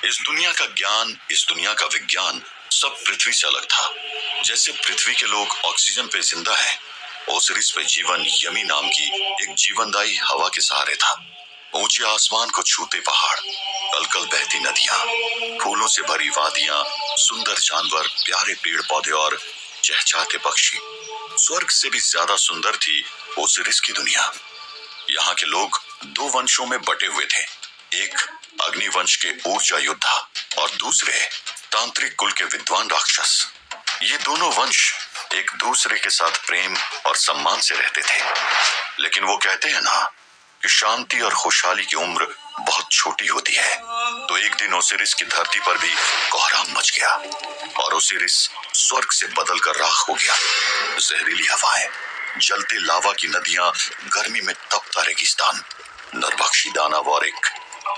इस दुनिया का ज्ञान, इस दुनिया का विज्ञान सब पृथ्वी से अलग था। जैसे पृथ्वी के लोग ऑक्सीजन पे जिंदा हैं, ओसिरिस पे जीवन यमी नाम की एक जीवनदायी हवा के सहारे था। ऊंचे आसमान को छूते पहाड़, कलकल बहती नदियां, फूलों से भरी वादियां, सुंदर जानवर, प्यारे पेड़ पौधे और चहचहाते पक्षी। स्वर्ग से भी ज्यादा सुंदर थी ओसिरिस की दुनिया। यहाँ के लोग दो वंशों में बटे हुए थे। एक अग्निवंश के ऊर्जा योद्धा और दूसरे तांत्रिक कुल के विद्वान राक्षस। ये दोनों वंश एक दूसरे के साथ प्रेम और सम्मान से रहते थे। लेकिन वो कहते हैं ना कि शांति और खुशहाली की उम्र बहुत छोटी होती है। तो एक दिन ओसिरिस की धरती पर भी कोहराम मच गया और ओसिरिस स्वर्ग से बदल कर राख हो गया। जहरीली हवाएं, जलते लावा की नदियां, गर्मी में तपता रेगिस्तान, नरभक्षी दानव और एक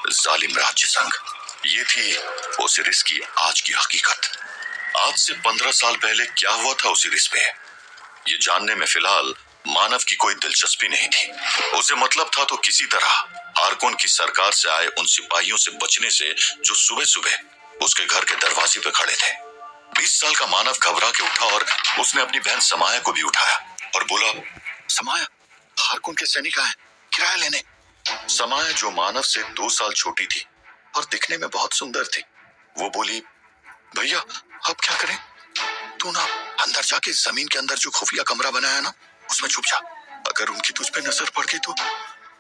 जालिम राज्य संघ। ये थी ओसिरिस की आज की हकीकत। आज से 15 साल पहले क्या हुआ था ओसिरिस पे, ये जानने में फिलहाल मानव की कोई दिलचस्पी नहीं थी। उसे मतलब था तो किसी तरह हार्कोन की सरकार से आए उन सिपाहियों से बचने से जो सुबह सुबह उसके घर के दरवाजे पे खड़े थे। 20 साल का मानव घबरा के उठा और उसने अपनी बहन समाया को भी उठाया और बोला, समाया, हार्कोन के सैनिक आए किराया लेने। समाया, जो मानव से 2 साल छोटी थी और दिखने में बहुत सुंदर थी, वो बोली, भैया अब क्या करें? तू ना अंदर जाके जमीन के अंदर जो खुफिया कमरा बनाया है ना, उसमें छुप जा। अगर उनकी तुझ पे नजर पड़ गई तो।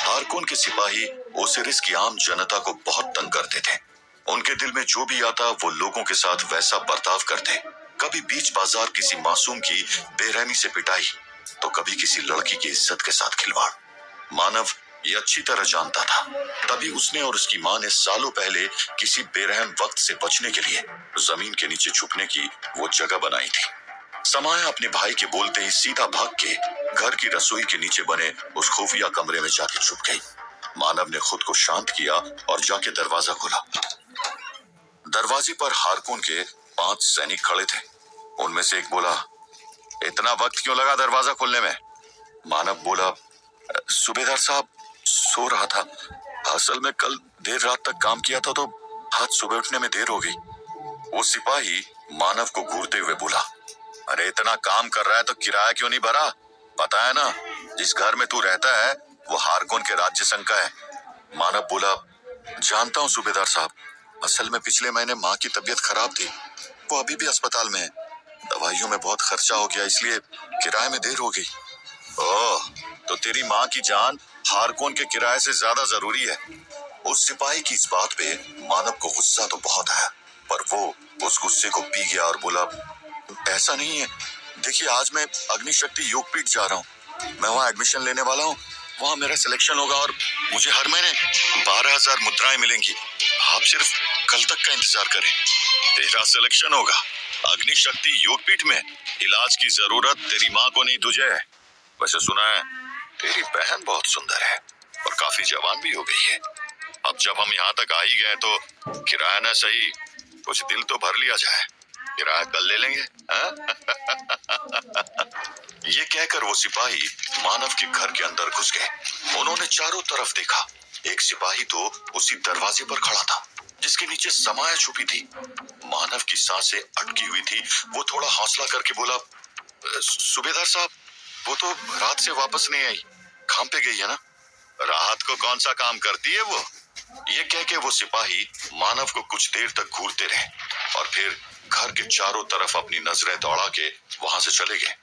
हार्कोन के सिपाही ओसिरिस की आम जनता को बहुत तंग करते थे। उनके दिल में जो भी आता वो लोगों के साथ वैसा बर्ताव करते। कभी बीच बाजार किसी मासूम की बेरहमी से पिटाई, तो कभी किसी लड़की की इज्जत के साथ खिलवाड़। मानव ये अच्छी तरह जानता था, तभी उसने और उसकी माँ ने सालों पहले किसी बेरहम वक्त से बचने के लिए जमीन के नीचे छुपने की वो जगह बनाई थी। समाया अपने भाई के बोलते ही सीधा भाग के घर की रसोई के नीचे बने उस खुफिया कमरे में जाके छुप गई। मानव ने खुद को शांत किया और जाके दरवाजा खोला। दरवाजे पर हार्कोन के 5 सैनिक खड़े थे। उनमें से एक बोला, इतना वक्त क्यों लगा दरवाजा खोलने में? मानव बोला, सूबेदार साहब, सो रहा था। असल में कल देर रात तक काम किया था तो आज सुबह उठने में देर हो गई। वो सिपाही मानव को घूरते हुए बोला, अरे इतना काम कर रहा है तो किराया क्यों नहीं भरा? पता है ना जिस घर में तू रहता है वो हार्कोन के राज्य संघ का है। मानव बोला, जानता हूँ सूबेदार साहब, असल में पिछले महीने माँ की तबीयत खराब थी, वो अभी भी अस्पताल में है। दवाइयों में बहुत खर्चा हो गया इसलिए किराए में देर हो गई। ओह, तो तेरी माँ की जान हार्कोन के किराए से ज्यादा जरूरी है। उस सिपाही की इस बात पे मानव को गुस्सा तो बहुत आया, पर वो उस गुस्से को पी गया और बोला, ऐसा नहीं है, देखिए आज मैं अग्निशक्ति योगपीठ जा रहा हूँ, मैं वहाँ एडमिशन लेने वाला हूँ। वहाँ मेरा सिलेक्शन होगा और मुझे हर महीने 12,000 मुद्राएं मिलेंगी। आप सिर्फ कल तक का इंतजार करें, तेरा सिलेक्शन होगा अग्निशक्ति योगपीठ में। इलाज की जरूरत तेरी माँ को नहीं तुझे है। वैसे सुना है तेरी बहन बहुत सुंदर है और काफी जवान भी हो गई है। अब जब हम यहाँ तक आ ही गए तो किराया न सही कुछ दिल तो भर लिया जाए। किराया कल ले लेंगे, हाँ? ये कहकर वो सिपाही मानव के घर के अंदर घुस गए। उन्होंने चारों तरफ देखा। एक सिपाही तो उसी दरवाजे पर खड़ा था जिसके नीचे समाया छुपी थी। मानव की सांसें अटकी हुई थी। वो थोड़ा हौसला करके बोला, सूबेदार साहब, वो तो रात से वापस नहीं आई, काम पे गई है ना? रात को कौन सा काम करती है वो? ये कह के वो सिपाही मानव को कुछ देर तक घूरते रहे और फिर घर के चारों तरफ अपनी नजरें दौड़ा के वहां से चले गए।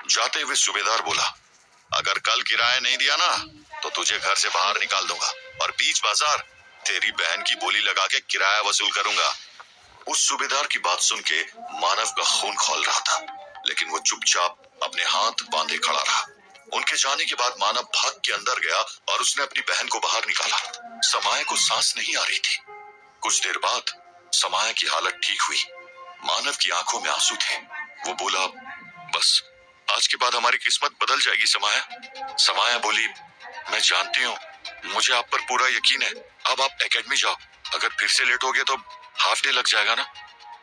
जाते हुए सूबेदार बोला, अगर कल किराया नहीं दिया ना तो तुझे घर से बाहर निकाल दूंगा और बीच बाजार तेरी बहन की बोली लगा के किराया वसूल करूंगा। उस सूबेदार की बात सुन के मानव का खून खौल रहा था, लेकिन वो चुपचाप अपने हाथ बांधे खड़ा रहा। उनके जाने के बाद मानव भाग के अंदर गया और उसने अपनी बहन को बाहर निकाला। समाया को सांस नहीं आ रही थी। कुछ देर बाद समाया की हालत ठीक हुई। मानव की आंखों में आंसू थे। वो बोला, बस आज के बाद हमारी किस्मत बदल जाएगी समाया। समाया बोली, मैं जानती हूँ, मुझे आप पर पूरा यकीन है। अब आप एकेडमी जाओ, अगर फिर से लेट हो गए तो हाफ डे लग जाएगा ना।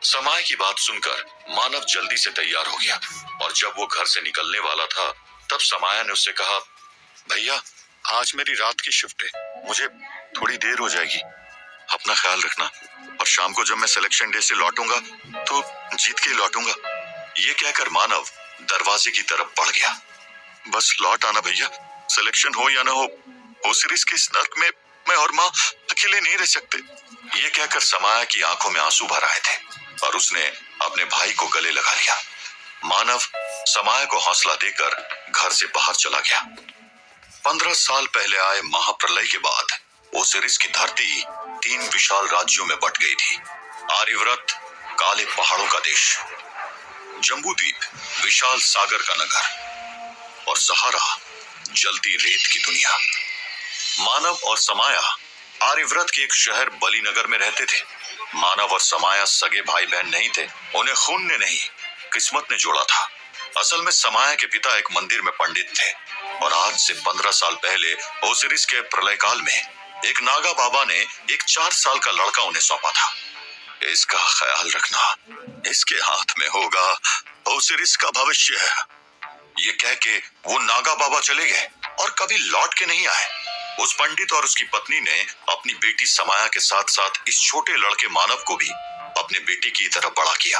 समाया की बात सुनकर मानव जल्दी से तैयार हो गया और जब वो घर से निकलने वाला था तब समाया ने उससे कहा, भैया आज मेरी रात की शिफ्ट है, मुझे थोड़ी देर हो जाएगी। अपना ख्याल रखना, और शाम को जब मैं सिलेक्शन डे से लौटूंगा तो जीत के ही लौटूंगा। ये कहकर मानव दरवाजे की तरफ बढ़ गया। बस लौट आना भैया, सिलेक्शन हो या ना हो सीरीज के इस नर्क में मैं और माँ अकेले नहीं रह सकते। ये कहकर समाया की आंखों में आंसू भर आए थे और उसने अपने भाई को गले लगा लिया। मानव समाया को हौसला देकर घर से बाहर चला गया। 15 साल पहले आए महाप्रलय के बाद ओसिरिस की धरती 3 विशाल राज्यों में बंट गई थी। आर्यव्रत, काले पहाड़ों का देश, जम्बूद्वीप, विशाल सागर का नगर, और सहारा, जलती रेत की दुनिया। मानव और समाया आर्यव्रत के एक शहर बलीनगर में रहते थे। मानव और समाया सगे भाई बहन नहीं थे, उन्हें खून ने नहीं किस्मत ने जोड़ा था। असल में समाया के पिता एक मंदिर में पंडित थे और आज से 15 साल पहले ओसिरिस के प्रलय काल में एक नागा बाबा ने एक 4 साल का लड़का उन्हें सौंपा था। इसका ख्याल रखना, इसके हाथ में होगा ओसिरिस का भविष्य है। ये कह के वो नागा बाबा चले गए और कभी लौट के नहीं आए। उस पंडित और उसकी पत्नी ने अपनी बेटी समाया के साथ साथ इस छोटे लड़के मानव को भी अपने बेटी की तरह बड़ा किया।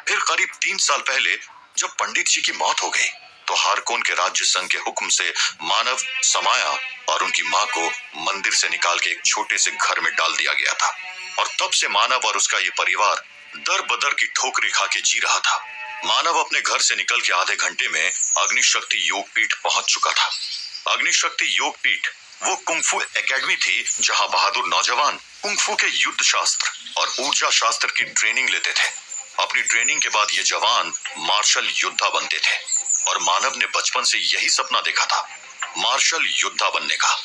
फिर करीब 3 साल पहले जब पंडित जी की मौत हो गई तो हारकोन के राज्य संघ के हुक्म से मानव, समाया और उनकी माँ को मंदिर से निकाल के एक छोटे से घर में डाल दिया गया था। और तब से मानव और उसका ये परिवार दर बदर की ठोकरें खा के जी रहा था। मानव अपने घर से निकल के आधे घंटे में अग्निशक्ति योगपीठ पहुंच चुका था। अग्निशक्ति योगपीठ वो कुंफू एकेडमी थी जहां बहादुर नौजवान कुंफू के युद्ध शास्त्र और ऊर्जा शास्त्र की ट्रेनिंग लेते थे। अपनी ट्रेनिंग के बाद ये जवान मार्शल योद्धा बनते थे और मानव ने बचपन से यही सपना देखा था, मार्शल योद्धा बनने का।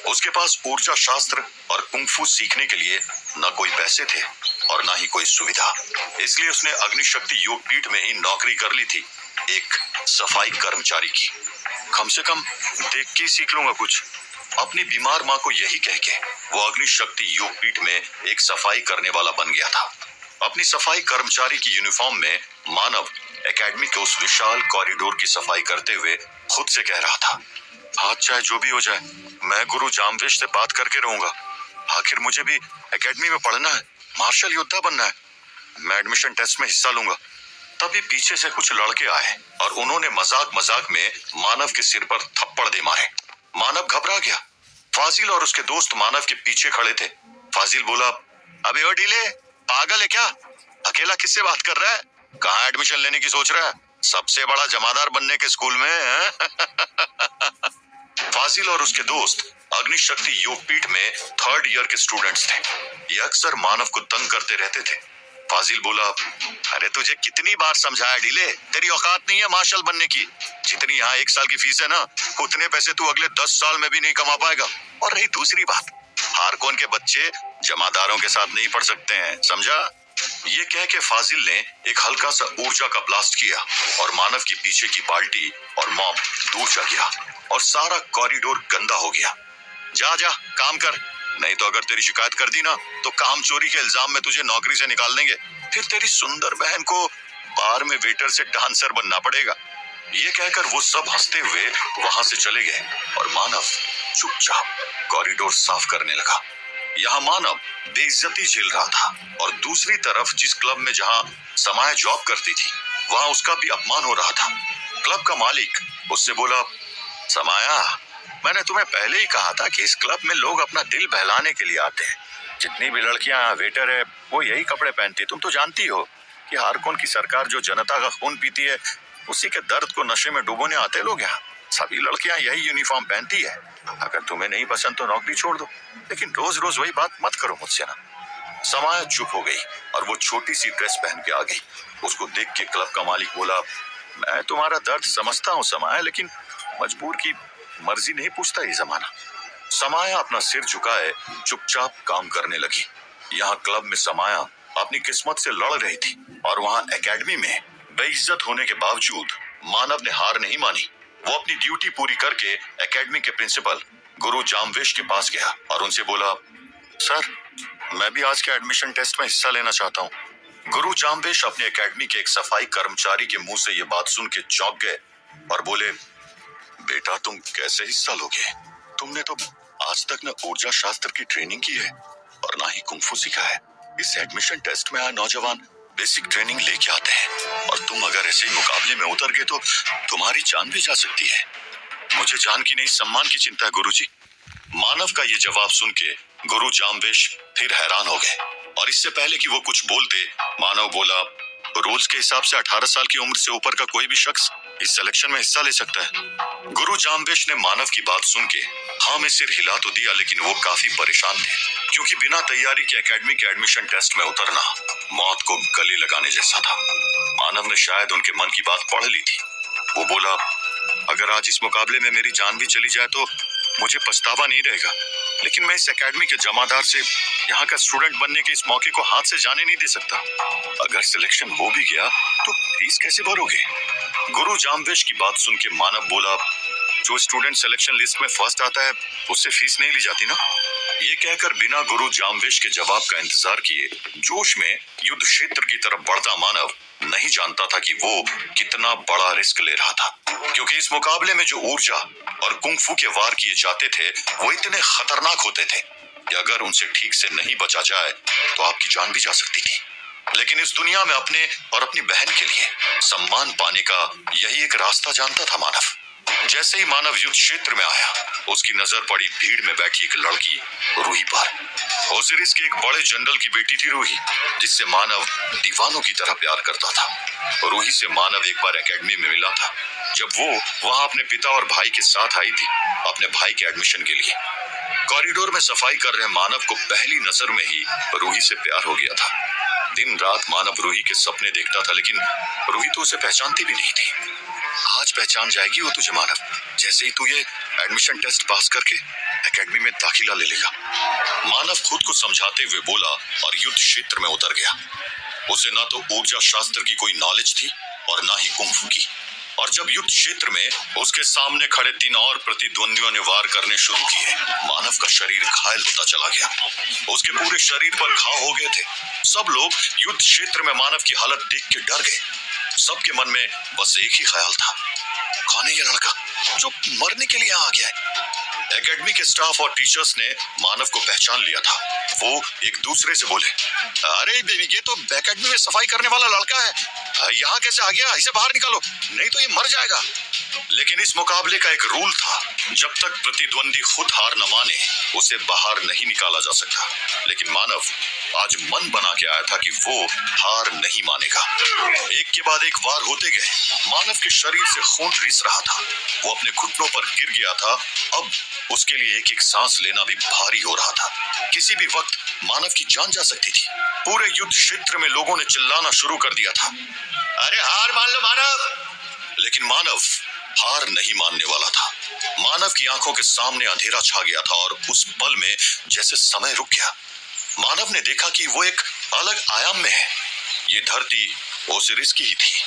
उसके पास ऊर्जा शास्त्र और कुंफू सीखने के लिए न कोई पैसे थे और न ही कोई सुविधा, इसलिए उसने अग्निशक्ति योगपीठ में ही नौकरी कर ली थी, एक सफाई कर्मचारी की। कम से कम देख के सीख लूंगा कुछ, अपनी बीमार माँ को यही कह के वो अग्निशक्ति योगपीठ में एक सफाई करने वाला बन गया था। अपनी सफाई कर्मचारी की यूनिफॉर्म में मानव एकेडमी के उस विशाल कॉरिडोर की सफाई करते हुए खुद से कह रहा था, आज चाहे जो भी हो जाए मैं गुरु जामवेश से बात करके रहूंगा। आखिर मुझे भी एकेडमी में पढ़ना है, मार्शल योद्धा बनना है। मैं एडमिशन टेस्ट में हिस्सा लूंगा। तभी पीछे से कुछ लड़के आए और उन्होंने मजाक मजाक में मानव के सिर पर थप्पड़ दे मारे। मानव घबरा गया। फाजिल और उसके दोस्त मानव के पीछे खड़े थे। फाजिल बोला, अबे ओ ढीले, पागल है क्या? अकेला किससे बात कर रहा है? कहाँ एडमिशन लेने की सोच रहा है? सबसे बड़ा जमादार बनने के स्कूल में फाजिल और उसके दोस्त अग्निशक्ति योगपीठ में 3rd ईयर के स्टूडेंट्स थे। ये अक्सर मानव को तंग करते रहते थे। फाजिल बोला, अरे तुझे कितनी बार समझाया ढीले, तेरी औकात नहीं है मार्शल बनने की। जितनी यहाँ 1 साल की फीस है ना, उतने पैसे तू अगले 10 साल में भी नहीं कमा पाएगा। और रही दूसरी बात, हारकोन के बच्चे जमादारों के साथ नहीं पढ़ सकते हैं, समझा? ये कह के फाजिल ने एक हल्का सा ऊर्जा का ब्लास्ट किया और मानव के पीछे की बाल्टी और मॉप दूर जा गिरा और सारा कॉरिडोर गंदा हो गया। जा जा काम कर, नहीं तो अगर तेरी शिकायत कर दी ना तो काम चोरी के इल्जाम में तुझे नौकरी से निकाल देंगे। फिर तेरी सुंदर बहन को बार में वेटर से डांसर बनना पड़ेगा। ये कहकर वो सब हंसते हुए वहां से चले गए और मानव चुपचाप कॉरिडोर साफ करने लगा। यहाँ मानव बेइज्जती झेल रहा था और दूसरी तरफ जिस क्लब में जहाँ समाया जॉब करती थी वहां उसका भी अपमान हो रहा था। क्लब का मालिक उससे बोला, समाया, मैंने तुम्हें पहले ही कहा था कि इस क्लब में लोग अपना दिल बहलाने के लिए आते हैं। जितनी भी लड़कियां वेटर है वो यही कपड़े पहनती। तुम तो जानती हो कि हारकोन की सरकार जो जनता का खून पीती है उसी के दर्द को नशे में डुबोने आते लोग यहाँ। सभी लड़कियां यही यूनिफॉर्म पहनती है। अगर तुम्हें नहीं पसंद तो नौकरी छोड़ दो, लेकिन रोज रोज वही बात मत करो मुझसे ना। समाया चुप हो गई और वो छोटी सी ड्रेस पहन के आ गई। उसको देख के क्लब का मालिक बोला, मैं तुम्हारा दर्द समझता हूँ समाया, लेकिन मजबूर की मर्जी नहीं पूछता ये जमाना। समाया अपना सिर झुकाए चुपचाप काम करने लगी। यहाँ क्लब में समाया अपनी किस्मत से लड़ रही थी और वहाँ एकेडमी में बेइज्जत होने के बावजूद मानव ने हार नहीं मानी। वो अपनी ड्यूटी पूरी करके एकेडमी के प्रिंसिपल गुरु जामवेश के पास गया और उनसे बोला, सर मैं भी आज के एडमिशन टेस्ट में हिस्सा लेना चाहता हूँ। गुरु जामवेश अपने एकेडमी के एक सफाई कर्मचारी के मुंह से ये बात सुन के चौंक गए और बोले, बेटा तुम कैसे हिस्सा लोगे? तुमने तो आज तक न ऊर्जा शास्त्र की ट्रेनिंग की है और ना ही कुंफू सीखा है। इस एडमिशन टेस्ट में आए नौजवान बेसिक ट्रेनिंग लेके आते हैं और तुम अगर ऐसे ही मुकाबले में उतर गए तो तुम्हारी जान भी जा सकती है। मुझे जान की नहीं, सम्मान की चिंता है गुरुजी। मानव का ये जवाब सुन के गुरु जाम्बेश फिर हैरान हो गए और इससे पहले कि वो कुछ बोलते, मानव बोला, रूल्स के हिसाब से 18 साल की उम्र से ऊपर का कोई भी शख्स इस सिलेक्शन में हिस्सा ले सकता है। गुरु जाम्बेश ने मानव की बात सुन के हाँ में सिर हिला तो दिया, लेकिन वो काफी परेशान थे क्योंकि बिना तैयारी के एकेडमी के एडमिशन टेस्ट में उतरना मौत को गले लगाने जैसा था। मानव ने शायद उनके मन की बात पढ़ ली थी। वो बोला, अगर आज इस मुकाबले में मेरी जान भी चली जाए तो मुझे पछतावा नहीं रहेगा, लेकिन मैं इस एकेडमी के जमादार से यहाँ का स्टूडेंट बनने के इस मौके को हाथ से जाने नहीं दे सकता। अगर सिलेक्शन हो भी गया तो फीस कैसे भरोगे? गुरु जाम्बेश की बात सुन के मानव बोला, जो स्टूडेंट सिलेक्शन लिस्ट में फर्स्ट आता है उससे फीस नहीं ली जाती ना। ये कहकर बिना गुरु जाम्बेश के जवाब का इंतजार किए जोश में युद्ध क्षेत्र की तरफ बढ़ता मानव नहीं जानता था कि वो कितना बड़ा रिस्क ले रहा था, क्योंकि इस मुकाबले में जो ऊर्जा और कुंफू के वार किए जाते थे वो इतने खतरनाक होते थे कि अगर उनसे ठीक से नहीं बचा जाए तो आपकी जान भी जा सकती थी। लेकिन इस दुनिया में अपने और अपनी बहन के लिए सम्मान पाने का यही एक रास्ता जानता था मानव। जैसे ही मानव युद्ध क्षेत्र में आया, उसकी नजर पड़ी भीड़ में बैठी एक लड़की रूही पर। ओसिरिस के एक बड़े जनरल की बेटी थी रूही, जिससे मानव दीवानों की तरह प्यार करता था। रूही से मानव एक बार एकेडमी में मिला था जब वो वहां अपने पिता और भाई के साथ आई थी अपने भाई के एडमिशन के लिए। कॉरिडोर में सफाई कर रहे मानव को पहली नजर में ही रूही से प्यार हो गया था। दिन रात मानव रूही के सपने देखता था, लेकिन रूही तो उसे पहचानती भी नहीं थी। आज पहचान जाएगी वो तुझे मानव, जैसे ही तू ये एडमिशन टेस्ट पास करके एकेडमी में दाखिला ले लेगा। मानव खुद को समझाते हुए बोला और युद्ध क्षेत्र में उतर गया। उसे ना तो ऊर्जा शास्त्र की कोई नॉलेज थी और ना ही कुंफू की। और जब युद्ध क्षेत्र में उसके सामने खड़े 3 और प्रतिद्वंदियों ने वार करने शुरू किए, मानव का शरीर घायल होता चला गया। उसके पूरे शरीर पर घाव हो गए थे। सब लोग युद्ध क्षेत्र में मानव की हालत देख के डर गए। सबके मन में बस एक ही ख्याल था, कौन है ये लड़का जो मरने के लिए यहाँ आ गया है? एकेडमी के स्टाफ और टीचर्स ने मानव को पहचान लिया था। वो एक दूसरे से बोले, अरे बेबी, ये तो एकेडमी में सफाई करने वाला लड़का है, यहाँ कैसे आ गया? इसे बाहर निकालो, नहीं तो ये मर जाएगा। लेकिन इस मुकाबले का एक रूल था, जब तक प्रतिद्वंदी खुद हार न माने उसे बाहर नहीं निकाला जा सकता। लेकिन मानव आज मन बना के आया था कि वो हार नहीं मानेगा। एक के बाद एक वार होते गए। मानव के शरीर से खून रिस रहा था। वो अपने घुटनों पर गिर गया था। अब उसके लिए एक एक सांस लेना भी भारी हो रहा था। किसी भी वक्त मानव की जान जा सकती थी। पूरे युद्ध क्षेत्र में लोगों ने चिल्लाना शुरू कर दिया था, अरे हार मान लो मानव। लेकिन मानव हार नहीं मानने वाला था। मानव की आंखों के सामने अंधेरा छा गया था और उस पल में जैसे समय रुक गया। मानव ने देखा कि वो एक अलग आयाम में है। ये धरती ओसिरिस की ही थी,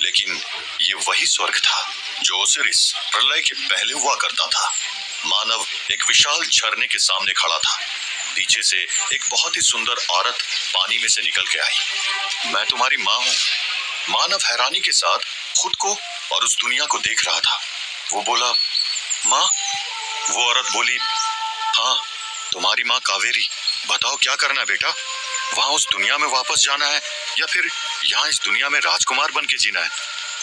लेकिन ये वही स्वर्ग था जो ओसिरिस प्रलय के पहले हुआ करता था। मानव एक विशाल झरने के सामने खड़ा था। पीछे से एक बहुत ही सुंदर औरत पानी में से निकल के आई। मैं तुम्हारी माँ हूँ। मानव हैरानी के साथ खुद को और उस दुनिया को देख रहा था। वो बोला, माँ? वो औरत बोली, हाँ, तुम्हारी माँ कावेरी। बताओ क्या करना है बेटा? वहां उस दुनिया में वापस जाना है या फिर यहाँ इस दुनिया में राजकुमार बन के जीना है?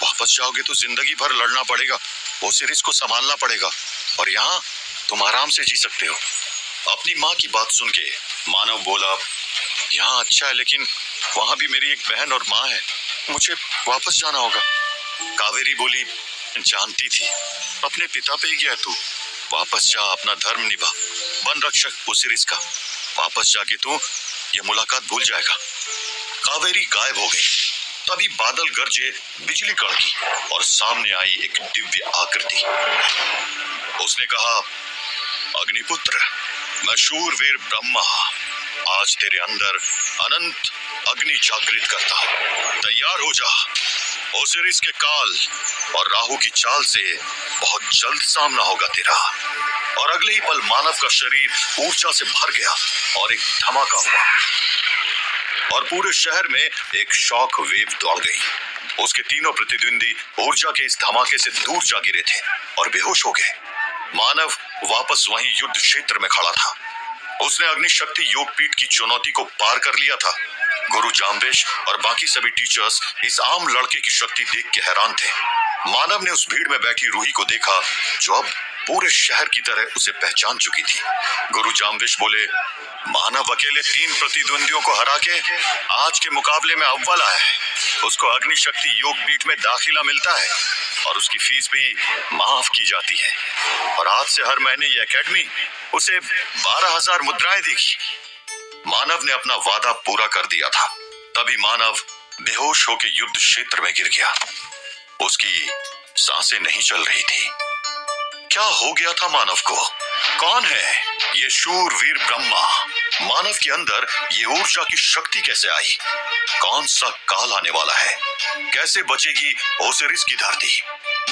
वापस जाओगे तो जिंदगी भर लड़ना पड़ेगा, ओसिरिस को संभालना पड़ेगा, और यहाँ तुम आराम से जी सकते हो। अपनी माँ की बात सुन के मानव बोला, यहाँ अच्छा है, लेकिन वहां भी मेरी एक बहन और माँ है, मुझे वापस जाना होगा। कावेरी बोली, जानती थी अपने पिता पे ही गया तू। वापस जा, अपना धर्म निभा, बन रक्षक ओसिरिस का। वापस जाके तू ये मुलाकात भूल जाएगा। कावेरी गायब हो गई। तभी बादल गरजे, बिजली कड़की और सामने आई एक दिव्य आकृति। उसने कहा, अग्निपुत्र, मैं शूरवीर ब्रह्मा आज तेरे अंदर अनंत अग्नि जागृत करता हूं। तैयार हो जा। ओसिरिस के काल और राहु की चाल से बहुत जल्द सामना होगा तेरा। और अगले ही पल मानव का शरीर ऊर्जा से भर गया और एक धमाका हुआ और पूरे शहर में एक शॉक वेव दौड़ गई। उसके तीनों प्रतिद्वंदी ऊर्जा के इस धमाके से दूर जा गिरे थे और बेहोश हो गए। मानव वापस वहीं युद्ध क्षेत्र में खड़ा था उसने अग्नि शक्ति योगपीठ की चुनौती को पार कर लिया था। गुरु जाम्बेश और बाकी सभी टीचर्स इस आम लड़के की शक्ति देख के हैरान थे। मानव ने उस भीड़ में बैठी रूही को देखा जो अब पूरे शहर की तरह उसे पहचान चुकी थी। गुरु जाम्बेश बोले, मानव अकेले 3 प्रतिद्वंदियों को हरा के आज के मुकाबले में अव्वल आया है। उसको अग्नि शक्ति योगपीठ में दाखिला मिलता है और उसकी फीस भी माफ की जाती है। और आज से हर महीने ये एकेडमी उसे 12,000 मुद्राएं देगी। मानव ने अपना वादा पूरा कर दिया था। तभी मानव बेहोश होकर युद्ध क्षेत्र में गिर गया। उसकी सांसें नहीं चल रही थी। क्या हो गया था मानव को? कौन है ये शूरवीर ब्रह्मा? मानव के अंदर ये ऊर्जा की शक्ति कैसे आई? कौन सा काल आने वाला है? कैसे बचेगी ओसिरिस की धरती?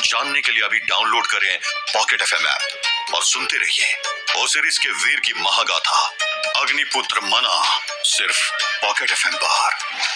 जानने के लिए अभी डाउनलोड करें पॉकेट एफएम ऐप और सुनते रहिए ओसिरिस के वीर की महागाथा अग्निपुत्र मना, सिर्फ पॉकेट एफएम पर।